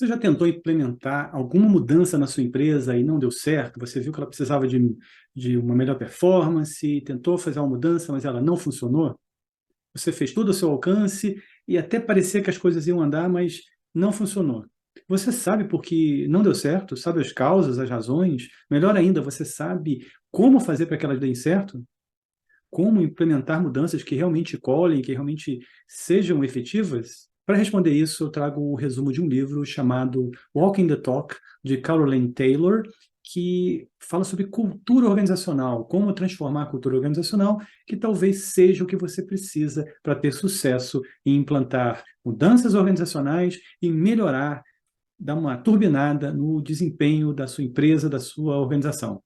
Você já tentou implementar alguma mudança na sua empresa e não deu certo? Você viu que ela precisava de uma melhor performance, tentou fazer uma mudança, mas ela não funcionou? Você fez tudo ao seu alcance e até parecia que as coisas iam andar, mas não funcionou. Você sabe por que não deu certo? Sabe as causas, as razões? Melhor ainda, você sabe como fazer para que elas deem certo? Como implementar mudanças que realmente colhem, que realmente sejam efetivas? Para responder isso, eu trago o resumo de um livro chamado Walking the Talk, de Caroline Taylor, que fala sobre cultura organizacional, como transformar a cultura organizacional, que talvez seja o que você precisa para ter sucesso em implantar mudanças organizacionais e melhorar, dar uma turbinada no desempenho da sua empresa, da sua organização.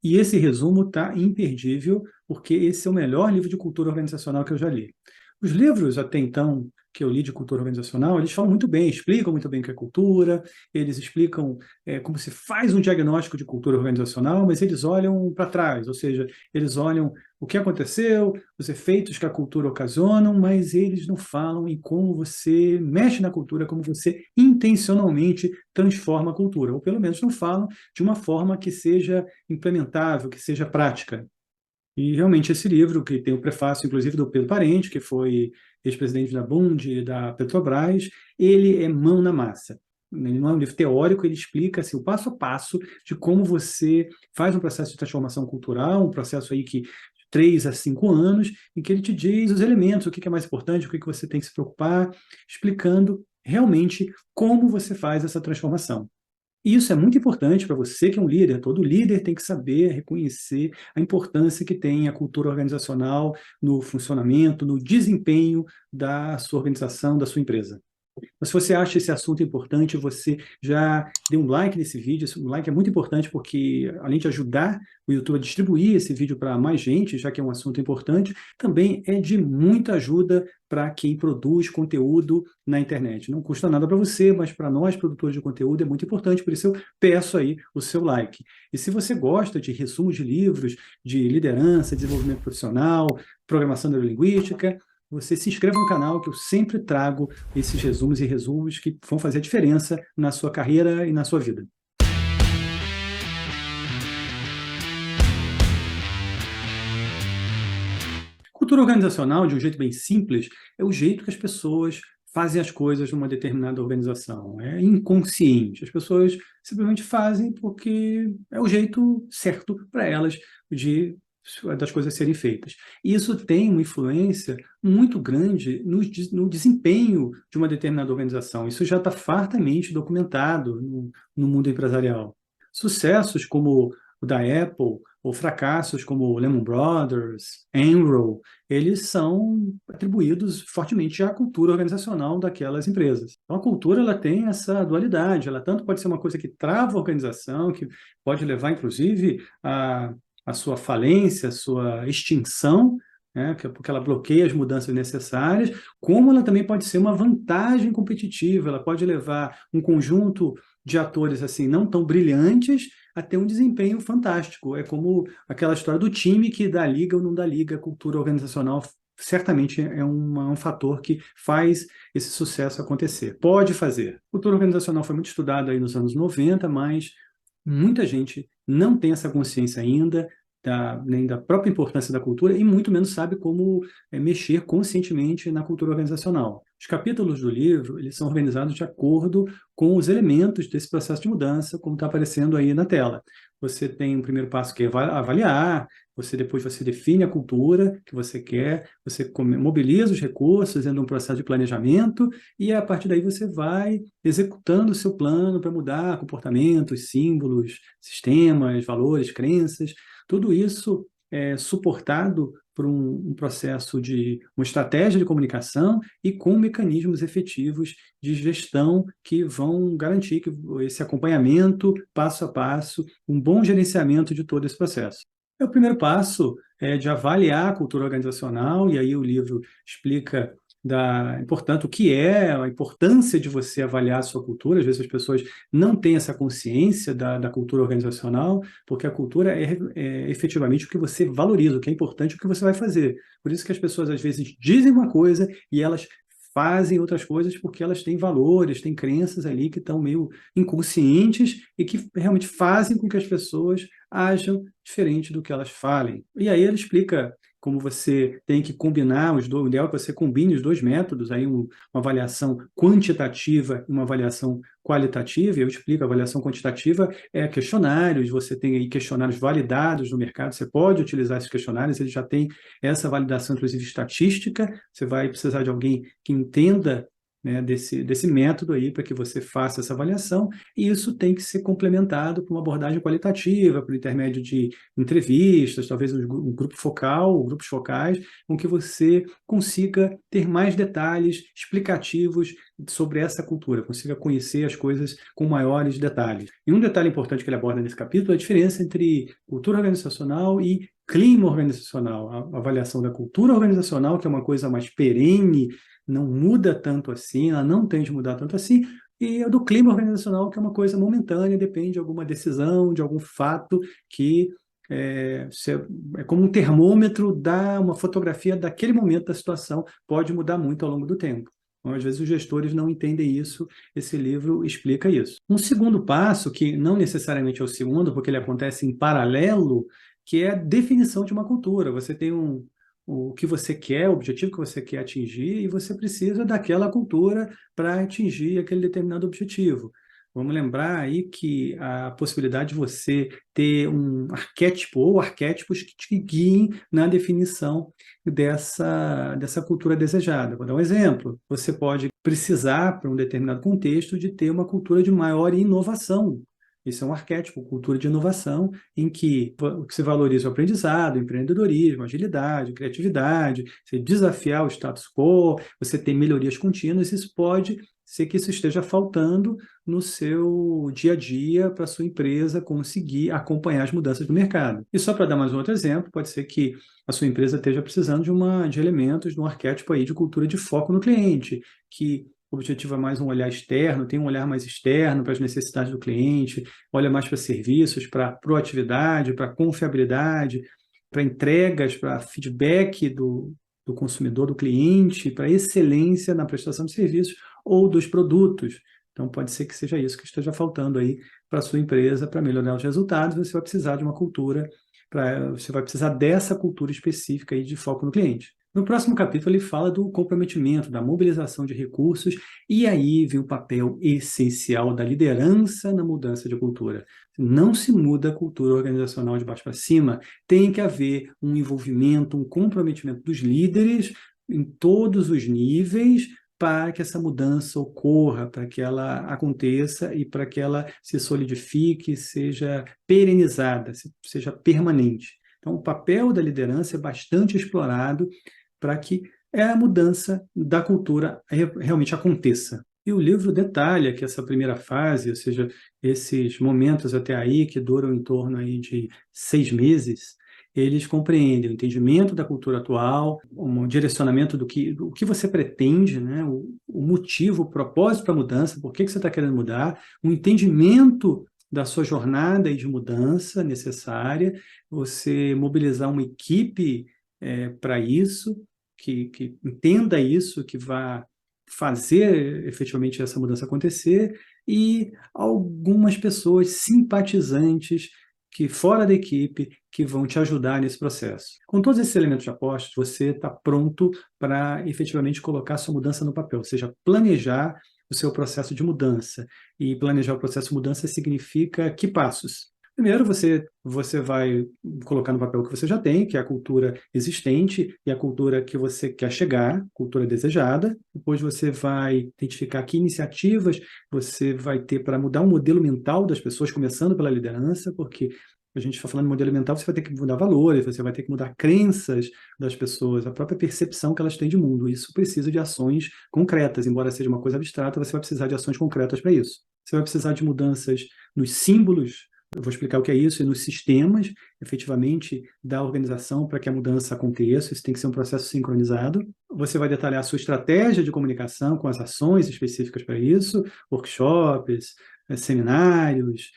E esse resumo está imperdível, porque esse é o melhor livro de cultura organizacional que eu já li. Os livros, até então, que eu li de cultura organizacional, eles falam muito bem, explicam muito bem o que é cultura, eles explicam como se faz um diagnóstico de cultura organizacional, mas eles olham para trás, ou seja, eles olham o que aconteceu, os efeitos que a cultura ocasionam, mas eles não falam em como você mexe na cultura, como você intencionalmente transforma a cultura, ou pelo menos não falam de uma forma que seja implementável, que seja prática. E realmente esse livro, que tem o prefácio, inclusive, do Pedro Parente, que foi ex-presidente da Bund e da Petrobras, ele é mão na massa. Ele não é um livro teórico, ele explica assim, o passo a passo de como você faz um processo de transformação cultural, um processo aí que de 3 a 5 anos, em que ele te diz os elementos, o que é mais importante, o que você tem que se preocupar, explicando realmente como você faz essa transformação. E isso é muito importante para você que é um líder. Todo líder tem que saber reconhecer a importância que tem a cultura organizacional no funcionamento, no desempenho da sua organização, da sua empresa. Mas se você acha esse assunto importante, você já dê um like nesse vídeo. Esse like é muito importante porque, além de ajudar o YouTube a distribuir esse vídeo para mais gente, já que é um assunto importante, também é de muita ajuda para quem produz conteúdo na internet. Não custa nada para você, mas para nós, produtores de conteúdo, é muito importante, por isso eu peço aí o seu like. E se você gosta de resumos de livros, de liderança, desenvolvimento profissional, programação neurolinguística, você se inscreva no canal, que eu sempre trago esses resumos que vão fazer a diferença na sua carreira e na sua vida. Cultura organizacional, de um jeito bem simples, é o jeito que as pessoas fazem as coisas numa determinada organização. É inconsciente. As pessoas simplesmente fazem porque é o jeito certo para elas das coisas serem feitas. E isso tem uma influência muito grande no desempenho de uma determinada organização. Isso já está fartamente documentado no mundo empresarial. Sucessos como o da Apple, ou fracassos como o Lehman Brothers, Enron, eles são atribuídos fortemente à cultura organizacional daquelas empresas. Então, a cultura ela tem essa dualidade, ela tanto pode ser uma coisa que trava a organização, que pode levar, inclusive, a sua falência, a sua extinção, né, porque ela bloqueia as mudanças necessárias, como ela também pode ser uma vantagem competitiva, ela pode levar um conjunto de atores assim não tão brilhantes a ter um desempenho fantástico. É como aquela história do time que dá liga ou não dá liga, a cultura organizacional certamente é um fator que faz esse sucesso acontecer. Pode fazer. A cultura organizacional foi muito estudada aí nos anos 90, mas muita gente não tem essa consciência ainda, nem da própria importância da cultura e muito menos sabe como mexer conscientemente na cultura organizacional. Os capítulos do livro eles são organizados de acordo com os elementos desse processo de mudança, como está aparecendo aí na tela. Você tem um primeiro passo que é avaliar, depois você define a cultura que você quer, você mobiliza os recursos dentro de um processo de planejamento e a partir daí você vai executando o seu plano para mudar comportamentos, símbolos, sistemas, valores, crenças. Tudo isso é suportado por um processo de uma estratégia de comunicação e com mecanismos efetivos de gestão que vão garantir que esse acompanhamento, passo a passo, um bom gerenciamento de todo esse processo. O primeiro passo é de avaliar a cultura organizacional, e aí o livro explica portanto, o que é a importância de você avaliar a sua cultura. Às vezes as pessoas não têm essa consciência da cultura organizacional, porque a cultura é efetivamente o que você valoriza, o que é importante, o que você vai fazer. Por isso que as pessoas às vezes dizem uma coisa e elas fazem outras coisas porque elas têm valores, têm crenças ali que estão meio inconscientes e que realmente fazem com que as pessoas ajam diferente do que elas falem. E aí ele explica como você tem que combinar os dois, o ideal é que você combine os dois métodos, aí uma avaliação quantitativa e uma avaliação qualitativa. Eu explico, a avaliação quantitativa é questionários, você tem aí questionários validados no mercado, você pode utilizar esses questionários, eles já têm essa validação, inclusive estatística, você vai precisar de alguém que entenda, né, desse método aí para que você faça essa avaliação, e isso tem que ser complementado por uma abordagem qualitativa, por intermédio de entrevistas, talvez um grupo focal, grupos focais, com que você consiga ter mais detalhes explicativos sobre essa cultura, consiga conhecer as coisas com maiores detalhes. E um detalhe importante que ele aborda nesse capítulo é a diferença entre cultura organizacional e clima organizacional, a avaliação da cultura organizacional, que é uma coisa mais perene, não muda tanto assim, ela não tende a mudar tanto assim, e a do clima organizacional, que é uma coisa momentânea, depende de alguma decisão, de algum fato que é como um termômetro, dá uma fotografia daquele momento da situação, pode mudar muito ao longo do tempo. Então, às vezes os gestores não entendem isso, esse livro explica isso. Um segundo passo, que não necessariamente é o segundo, porque ele acontece em paralelo, que é a definição de uma cultura. Você tem o que você quer, o objetivo que você quer atingir, e você precisa daquela cultura para atingir aquele determinado objetivo. Vamos lembrar aí que a possibilidade de você ter um arquétipo ou arquétipos que te guiem na definição dessa cultura desejada. Vou dar um exemplo. Você pode precisar, para um determinado contexto, de ter uma cultura de maior inovação. Isso é um arquétipo, cultura de inovação, em que se valoriza o aprendizado, o empreendedorismo, a agilidade, a criatividade, você desafiar o status quo, você tem melhorias contínuas. Isso pode ser que isso esteja faltando no seu dia a dia para a sua empresa conseguir acompanhar as mudanças do mercado. E só para dar mais um outro exemplo, pode ser que a sua empresa esteja precisando de elementos, de um arquétipo aí de cultura de foco no cliente, que o objetivo é mais um olhar externo, tem um olhar mais externo para as necessidades do cliente, olha mais para serviços, para proatividade, para confiabilidade, para entregas, para feedback do consumidor, do cliente, para excelência na prestação de serviços ou dos produtos. Então, pode ser que seja isso que esteja faltando aí para a sua empresa, para melhorar os resultados. Você vai precisar de uma cultura, você vai precisar dessa cultura específica aí de foco no cliente. No próximo capítulo, ele fala do comprometimento, da mobilização de recursos, e aí vem o papel essencial da liderança na mudança de cultura. Não se muda a cultura organizacional de baixo para cima, tem que haver um envolvimento, um comprometimento dos líderes em todos os níveis para que essa mudança ocorra, para que ela aconteça e para que ela se solidifique, seja perenizada, seja permanente. Então, o papel da liderança é bastante explorado para que a mudança da cultura realmente aconteça. E o livro detalha que essa primeira fase, ou seja, esses momentos até aí, que duram em torno aí de 6 meses, eles compreendem o entendimento da cultura atual, um direcionamento do que você pretende, né? O motivo, o propósito para a mudança, por que você está querendo mudar, um entendimento da sua jornada de mudança necessária, você mobilizar uma equipe para isso, que entenda isso, que vá fazer efetivamente essa mudança acontecer, e algumas pessoas simpatizantes que fora da equipe que vão te ajudar nesse processo. Com todos esses elementos apostos, você está pronto para efetivamente colocar a sua mudança no papel, ou seja, planejar o seu processo de mudança. E planejar o processo de mudança significa que passos? Primeiro, você vai colocar no papel o que você já tem, que é a cultura existente e a cultura que você quer chegar, cultura desejada. Depois você vai identificar que iniciativas você vai ter para mudar o modelo mental das pessoas, começando pela liderança, porque a gente está falando de modelo mental, você vai ter que mudar valores, você vai ter que mudar crenças das pessoas, a própria percepção que elas têm de mundo. Isso precisa de ações concretas, embora seja uma coisa abstrata, você vai precisar de ações concretas para isso. Você vai precisar de mudanças nos símbolos. Eu vou explicar o que é isso, e nos sistemas, efetivamente, da organização para que a mudança aconteça. Isso tem que ser um processo sincronizado. Você vai detalhar a sua estratégia de comunicação com as ações específicas para isso, workshops, seminários,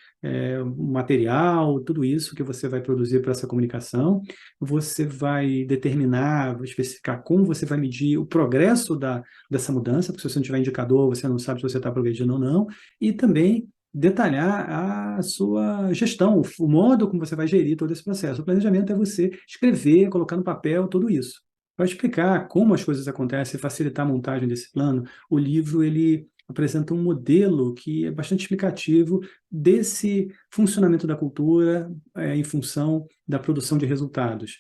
material, tudo isso que você vai produzir para essa comunicação. Você vai determinar, vai especificar como você vai medir o progresso dessa mudança, porque se você não tiver indicador, você não sabe se você está progredindo ou não, e também detalhar a sua gestão, o modo como você vai gerir todo esse processo. O planejamento é você escrever, colocar no papel tudo isso. Para explicar como as coisas acontecem e facilitar a montagem desse plano, o livro ele apresenta um modelo que é bastante explicativo desse funcionamento da cultura em função da produção de resultados.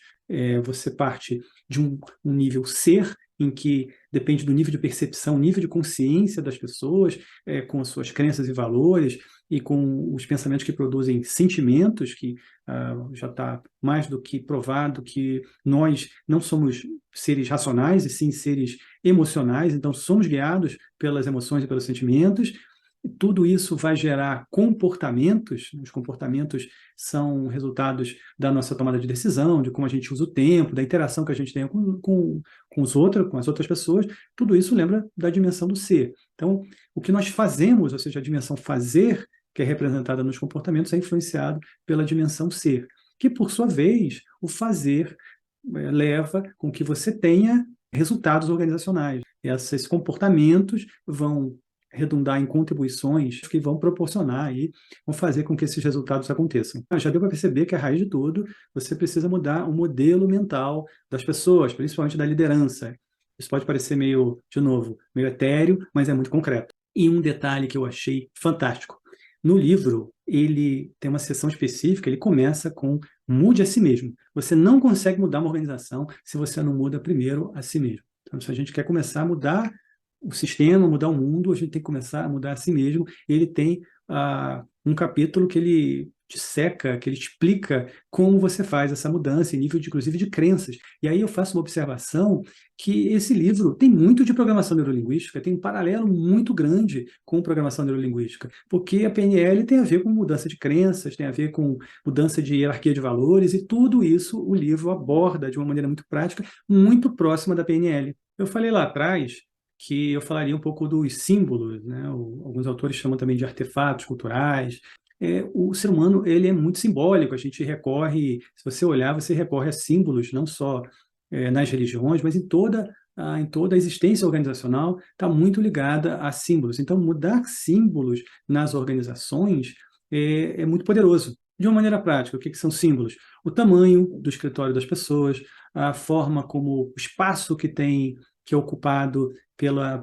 Você parte de um nível ser, em que depende do nível de percepção, nível de consciência das pessoas, com as suas crenças e valores, e com os pensamentos que produzem sentimentos, que já está mais do que provado que nós não somos seres racionais, e sim seres emocionais, então somos guiados pelas emoções e pelos sentimentos. Tudo isso vai gerar comportamentos. Os comportamentos são resultados da nossa tomada de decisão, de como a gente usa o tempo, da interação que a gente tem com os outros, com as outras pessoas. Tudo isso lembra da dimensão do ser. Então, o que nós fazemos, ou seja, a dimensão fazer, que é representada nos comportamentos, é influenciado pela dimensão ser, que, por sua vez, o fazer leva com que você tenha resultados organizacionais. Esses comportamentos vão redundar em contribuições que vão proporcionar aí, vão fazer com que esses resultados aconteçam. Já deu para perceber que a raiz de tudo, você precisa mudar o modelo mental das pessoas, principalmente da liderança. Isso pode parecer meio, de novo, meio etéreo, mas é muito concreto. E um detalhe que eu achei fantástico. No livro, ele tem uma seção específica, ele começa com mude a si mesmo. Você não consegue mudar uma organização se você não muda primeiro a si mesmo. Então, se a gente quer começar a mudar o sistema, mudar o mundo, a gente tem que começar a mudar a si mesmo. Ele tem um capítulo que ele disseca, que ele explica como você faz essa mudança, em nível, inclusive, de crenças. E aí eu faço uma observação que esse livro tem muito de programação neurolinguística, tem um paralelo muito grande com programação neurolinguística, porque a PNL tem a ver com mudança de crenças, tem a ver com mudança de hierarquia de valores, e tudo isso o livro aborda de uma maneira muito prática, muito próxima da PNL. Eu falei lá atrás que eu falaria um pouco dos símbolos, né? Alguns autores chamam também de artefatos culturais. O ser humano ele é muito simbólico, a gente recorre, se você olhar, você recorre a símbolos, não só nas religiões, mas em toda a existência organizacional está muito ligada a símbolos. Então, mudar símbolos nas organizações é muito poderoso. De uma maneira prática, o que são símbolos? O tamanho do escritório das pessoas, a forma como o espaço que é ocupado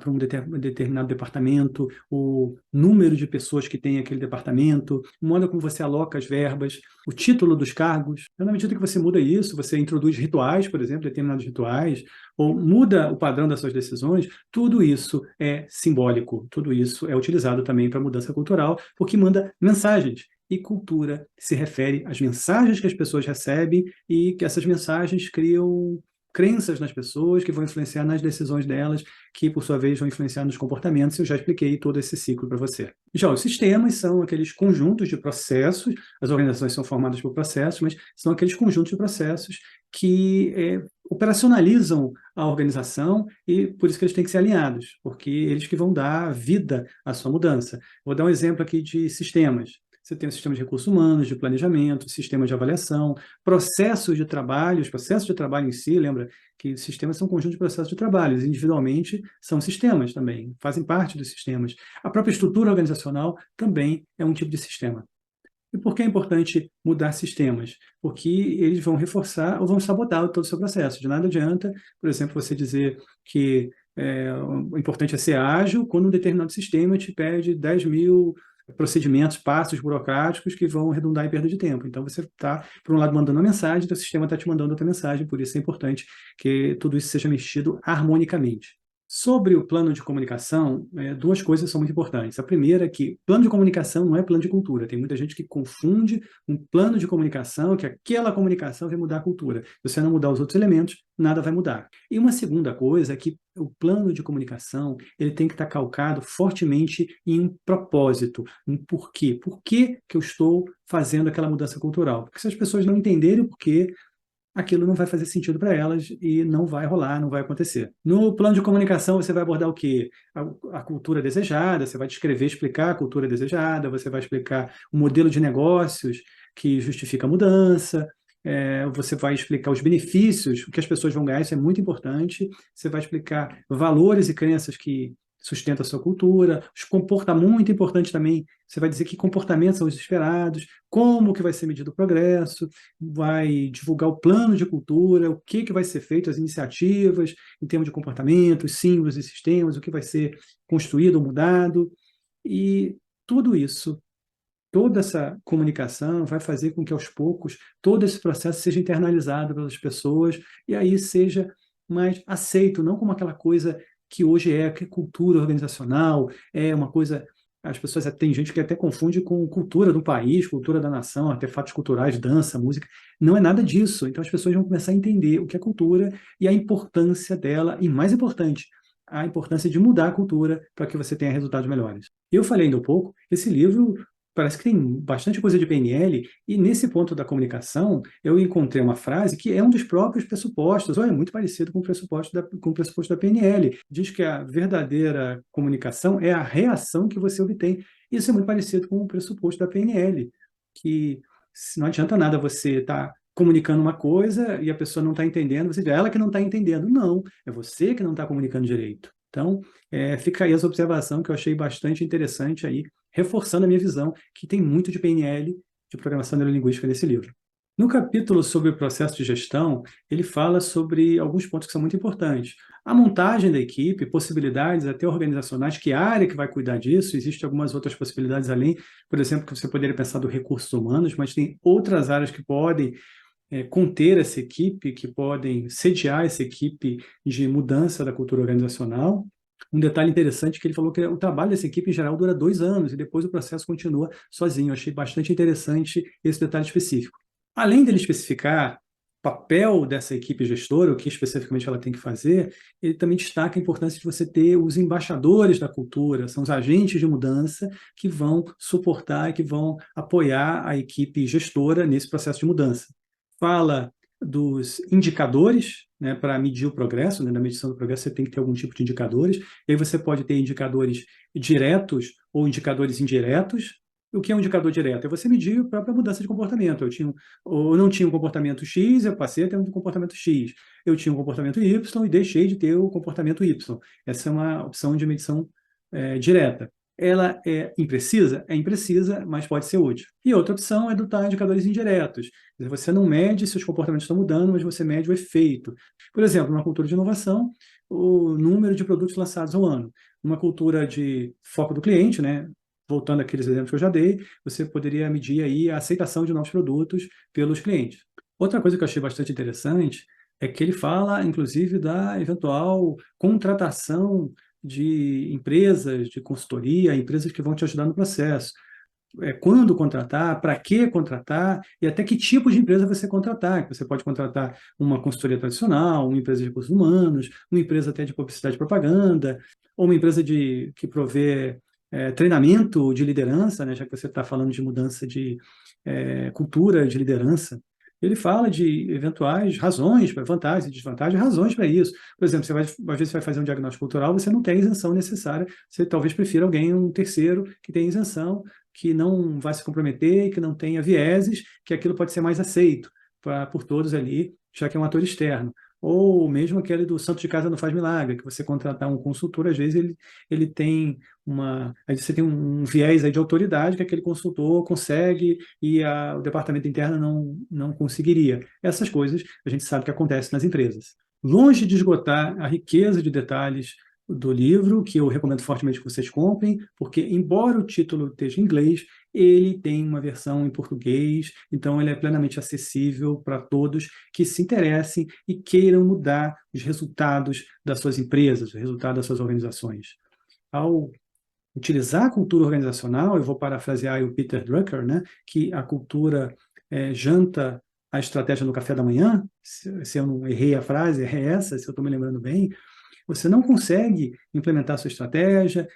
por um determinado departamento, o número de pessoas que tem aquele departamento, o modo como você aloca as verbas, o título dos cargos. Na medida que você muda isso, você introduz rituais, por exemplo, determinados rituais, ou muda o padrão das suas decisões, tudo isso é simbólico, tudo isso é utilizado também para mudança cultural, porque manda mensagens. E cultura se refere às mensagens que as pessoas recebem e que essas mensagens criam crenças nas pessoas que vão influenciar nas decisões delas, que por sua vez vão influenciar nos comportamentos. Eu já expliquei todo esse ciclo para você. Já os sistemas são aqueles conjuntos de processos, as organizações são formadas por processos, mas são aqueles conjuntos de processos que operacionalizam a organização, e por isso que eles têm que ser alinhados, porque eles que vão dar vida à sua mudança. Vou dar um exemplo aqui de sistemas. Você tem o sistema de recursos humanos, de planejamento, sistema de avaliação, processos de trabalho. Os processos de trabalho em si, lembra que sistemas são um conjunto de processos de trabalho, individualmente são sistemas também, fazem parte dos sistemas. A própria estrutura organizacional também é um tipo de sistema. E por que é importante mudar sistemas? Porque eles vão reforçar ou vão sabotar todo o seu processo. De nada adianta, por exemplo, você dizer que o importante é ser ágil quando um determinado sistema te pede 10.000 procedimentos, passos burocráticos que vão redundar em perda de tempo. Então, você está, por um lado, mandando uma mensagem, o sistema está te mandando outra mensagem, por isso é importante que tudo isso seja mexido harmonicamente. Sobre o plano de comunicação, duas coisas são muito importantes. A primeira é que plano de comunicação não é plano de cultura. Tem muita gente que confunde um plano de comunicação, que aquela comunicação vai mudar a cultura. Se você não mudar os outros elementos, nada vai mudar. E uma segunda coisa é que o plano de comunicação ele tem que estar calcado fortemente em um propósito, um porquê. Por que eu estou fazendo aquela mudança cultural? Porque se as pessoas não entenderem o porquê, aquilo não vai fazer sentido para elas e não vai rolar, não vai acontecer. No plano de comunicação, você vai abordar o quê? A cultura desejada, você vai descrever, explicar a cultura desejada, você vai explicar o modelo de negócios que justifica a mudança, você vai explicar os benefícios, o que as pessoas vão ganhar, isso é muito importante. Você vai explicar valores e crenças que sustentam a sua cultura, os comportamentos, muito importante também, você vai dizer que comportamentos são os esperados, como que vai ser medido o progresso, vai divulgar o plano de cultura, o que vai ser feito, as iniciativas em termos de comportamentos, símbolos e sistemas, o que vai ser construído ou mudado, e tudo isso, toda essa comunicação vai fazer com que, aos poucos, todo esse processo seja internalizado pelas pessoas e aí seja mais aceito, não como aquela coisa que hoje que é cultura organizacional, é uma coisa. As pessoas, tem gente que até confunde com cultura do país, cultura da nação, artefatos culturais, dança, música. Não é nada disso. Então as pessoas vão começar a entender o que é cultura e a importância dela, e mais importante, a importância de mudar a cultura para que você tenha resultados melhores. Eu falei ainda um pouco, esse livro parece que tem bastante coisa de PNL, e nesse ponto da comunicação, eu encontrei uma frase que é um dos próprios pressupostos, ou é muito parecido com o pressuposto da PNL. Diz que a verdadeira comunicação é a reação que você obtém. Isso é muito parecido com o pressuposto da PNL, que não adianta nada você estar comunicando uma coisa e a pessoa não está entendendo, você diz, é ela que não está entendendo. Não, é você que não está comunicando direito. Então, fica aí essa observação que eu achei bastante interessante aí, reforçando a minha visão, que tem muito de PNL, de programação neurolinguística nesse livro. No capítulo sobre o processo de gestão, ele fala sobre alguns pontos que são muito importantes. A montagem da equipe, possibilidades até organizacionais, que área que vai cuidar disso, existem algumas outras possibilidades além, por exemplo, que você poderia pensar do recursos humanos, mas tem outras áreas que podem conter essa equipe, que podem sediar essa equipe de mudança da cultura organizacional. Um detalhe interessante é que ele falou que o trabalho dessa equipe, em geral, dura 2 anos e depois o processo continua sozinho. Eu achei bastante interessante esse detalhe específico. Além dele especificar o papel dessa equipe gestora, o que especificamente ela tem que fazer, ele também destaca a importância de você ter os embaixadores da cultura, são os agentes de mudança que vão suportar e que vão apoiar a equipe gestora nesse processo de mudança. Fala dos indicadores, né, para medir o progresso, né, na medição do progresso você tem que ter algum tipo de indicadores, e aí você pode ter indicadores diretos ou indicadores indiretos. O que é um indicador direto? É você medir a própria mudança de comportamento. Eu não tinha um comportamento X, eu passei a ter um comportamento X. Eu tinha um comportamento Y e deixei de ter o comportamento Y. Essa é uma opção de medição direta. Ela é imprecisa? É imprecisa, mas pode ser útil. E outra opção é adotar indicadores indiretos. Você não mede se os comportamentos estão mudando, mas você mede o efeito. Por exemplo, numa cultura de inovação, o número de produtos lançados ao ano. Numa cultura de foco do cliente, né? Voltando àqueles exemplos que eu já dei, você poderia medir aí a aceitação de novos produtos pelos clientes. Outra coisa que eu achei bastante interessante é que ele fala, inclusive, da eventual contratação de empresas de consultoria, empresas que vão te ajudar no processo. Quando contratar, para que contratar e até que tipo de empresa você contratar. Você pode contratar uma consultoria tradicional, uma empresa de recursos humanos, uma empresa até de publicidade e propaganda, ou uma empresa que provê treinamento de liderança, né, já que você está falando de mudança de cultura de liderança. Ele fala de eventuais razões, vantagens e desvantagens, razões para isso. Por exemplo, às vezes você vai fazer um diagnóstico cultural, você não tem a isenção necessária, você talvez prefira alguém, um terceiro, que tem isenção, que não vai se comprometer, que não tenha vieses, que aquilo pode ser mais aceito por todos ali, já que é um ator externo. Ou mesmo aquele do santo de casa não faz milagre, que você contratar um consultor, às vezes ele tem aí você tem um viés aí de autoridade que aquele consultor consegue e o departamento interno não conseguiria. Essas coisas a gente sabe que acontecem nas empresas. Longe de esgotar a riqueza de detalhes do livro, que eu recomendo fortemente que vocês comprem, porque, embora o título esteja em inglês, ele tem uma versão em português, então ele é plenamente acessível para todos que se interessem e queiram mudar os resultados das suas empresas, os resultados das suas organizações. Ao utilizar a cultura organizacional, eu vou parafrasear o Peter Drucker, né, que a cultura janta a estratégia no café da manhã, se eu não errei a frase, é essa, se eu estou me lembrando bem. Você não consegue implementar a sua estratégia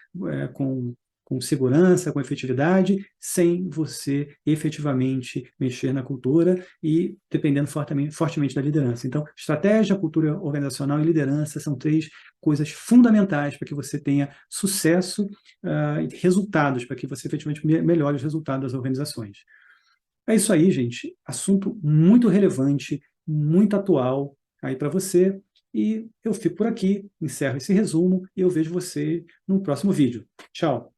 com com segurança, com efetividade, sem você efetivamente mexer na cultura e dependendo fortemente da liderança. Então, estratégia, cultura organizacional e liderança são três coisas fundamentais para que você tenha sucesso e resultados, para que você efetivamente melhore os resultados das organizações. É isso aí, gente. Assunto muito relevante, muito atual aí para você. E eu fico por aqui, encerro esse resumo e eu vejo você no próximo vídeo. Tchau!